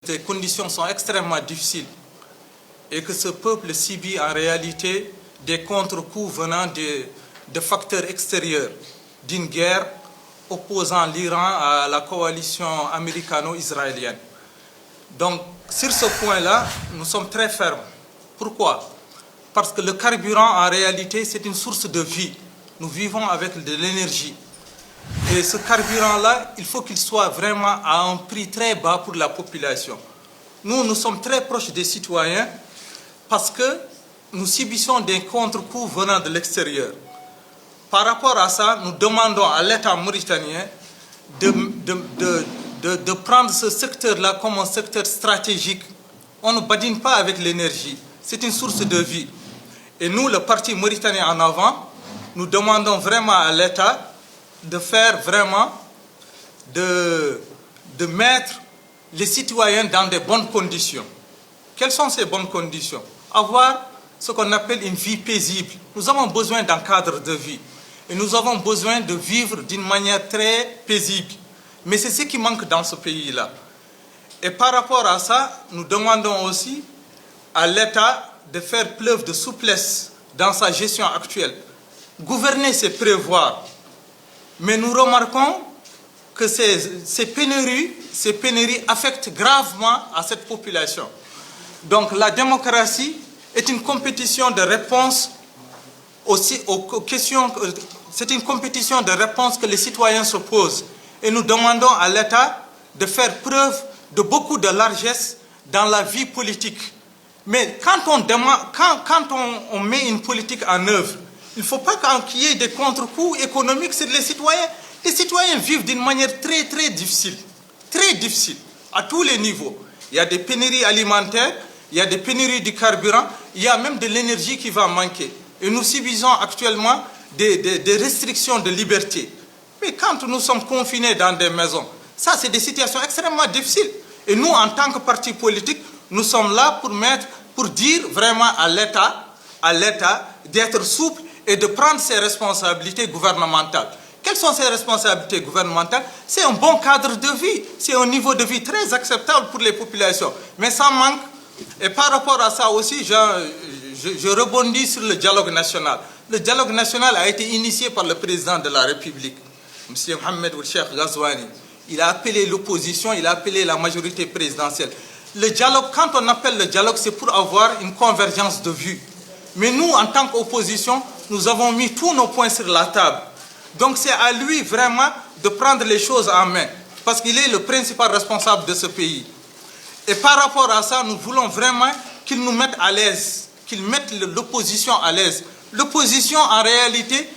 Les conditions sont extrêmement difficiles et que ce peuple subit en réalité des contre-coups venant de facteurs extérieurs, d'une guerre opposant l'Iran à la coalition américano-israélienne. Donc, sur ce point-là, nous sommes très fermes. Pourquoi? Parce que le carburant, en réalité, c'est une source de vie. Nous vivons avec de l'énergie. Et ce carburant-là, il faut qu'il soit vraiment à un prix très bas pour la population. Nous sommes très proches des citoyens parce que nous subissons des contre-coups venant de l'extérieur. Par rapport à ça, nous demandons à l'État mauritanien de prendre ce secteur-là comme un secteur stratégique. On ne badine pas avec l'énergie. C'est une source de vie. Et nous, le Parti mauritanien en avant, nous demandons vraiment à l'État de faire vraiment, de mettre les citoyens dans de bonnes conditions. Quelles sont ces bonnes conditions? Avoir ce qu'on appelle une vie paisible. Nous avons besoin d'un cadre de vie. Et nous avons besoin de vivre d'une manière très paisible. Mais c'est ce qui manque dans ce pays-là. Et par rapport à ça, nous demandons aussi à l'État de faire preuve de souplesse dans sa gestion actuelle. Gouverner, c'est prévoir. Mais nous remarquons que ces pénuries affectent gravement à cette population. Donc la démocratie est une compétition de réponse aussi aux questions, c'est une compétition de réponse que les citoyens se posent. Et nous demandons à l'État de faire preuve de beaucoup de largesse dans la vie politique. Mais quand on met une politique en œuvre, il ne faut pas qu'il y ait des contre-coups économiques sur les citoyens. Les citoyens vivent d'une manière très difficile, à tous les niveaux. Il y a des pénuries alimentaires, il y a des pénuries du carburant, il y a même de l'énergie qui va manquer. Et nous subissons actuellement des restrictions de liberté. Mais quand nous sommes confinés dans des maisons, ça c'est des situations extrêmement difficiles. Et nous, en tant que parti politique, nous sommes là pour dire vraiment à l'État d'être souple et de prendre ses responsabilités gouvernementales. Quelles sont ces responsabilités gouvernementales? C'est un bon cadre de vie, c'est un niveau de vie très acceptable pour les populations. Mais ça manque. Et par rapport à ça aussi, je rebondis sur le dialogue national. Le dialogue national a été initié par le président de la République, M. Mohamed Ould Cheikh Ghazouani. Il a appelé l'opposition, il a appelé la majorité présidentielle. Le dialogue, quand on appelle le dialogue, c'est pour avoir une convergence de vues. Mais nous, en tant qu'opposition, nous avons mis tous nos points sur la table. Donc c'est à lui vraiment de prendre les choses en main, parce qu'il est le principal responsable de ce pays. Et par rapport à ça, nous voulons vraiment qu'il nous mette à l'aise, qu'il mette l'opposition à l'aise. L'opposition, en réalité,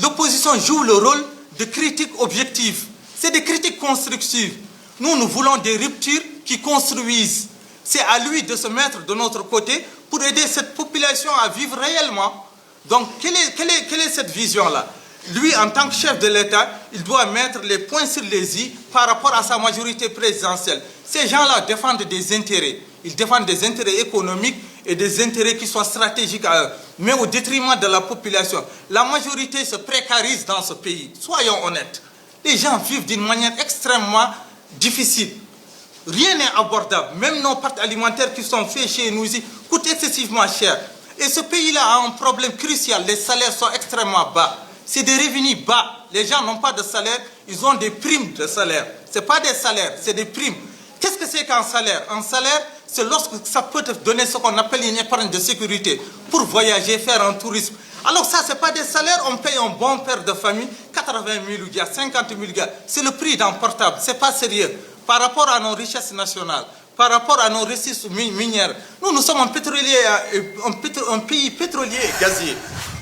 l'opposition joue le rôle de critique objective. C'est des critiques constructives. Nous voulons des ruptures qui construisent. C'est à lui de se mettre de notre côté pour aider cette population à vivre réellement. Donc, quelle est cette vision-là? Lui, en tant que chef de l'État, il doit mettre les points sur les i par rapport à sa majorité présidentielle. Ces gens-là défendent des intérêts. Ils défendent des intérêts économiques et des intérêts qui sont stratégiques à eux, mais au détriment de la population. La majorité se précarise dans ce pays. Soyons honnêtes. Les gens vivent d'une manière extrêmement difficile. Rien n'est abordable. Même nos pâtes alimentaires qui sont faits chez nous ici coûtent excessivement cher. Et ce pays-là a un problème crucial. Les salaires sont extrêmement bas. C'est des revenus bas. Les gens n'ont pas de salaire, ils ont des primes de salaire. Ce n'est pas des salaires, c'est des primes. Qu'est-ce que c'est qu'un salaire? Un salaire, c'est lorsque ça peut te donner ce qu'on appelle une épargne de sécurité pour voyager, faire un tourisme. Alors ça, ce n'est pas des salaires, on paye un bon père de famille, 80 000 gars, 50 000 gars. C'est le prix d'un portable, ce n'est pas sérieux. Par rapport à nos richesses nationales, par rapport à nos ressources minières, nous sommes un pays pétrolier et gazier.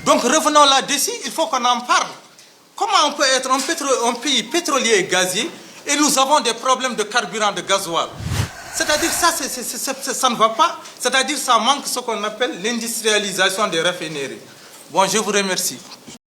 Donc revenons là-dessus, il faut qu'on en parle. Comment on peut être un pays pétrolier et gazier et nous avons des problèmes de carburant, de gasoil? C'est-à-dire ça ne va pas. C'est-à-dire ça manque ce qu'on appelle l'industrialisation des raffineries. Bon, je vous remercie.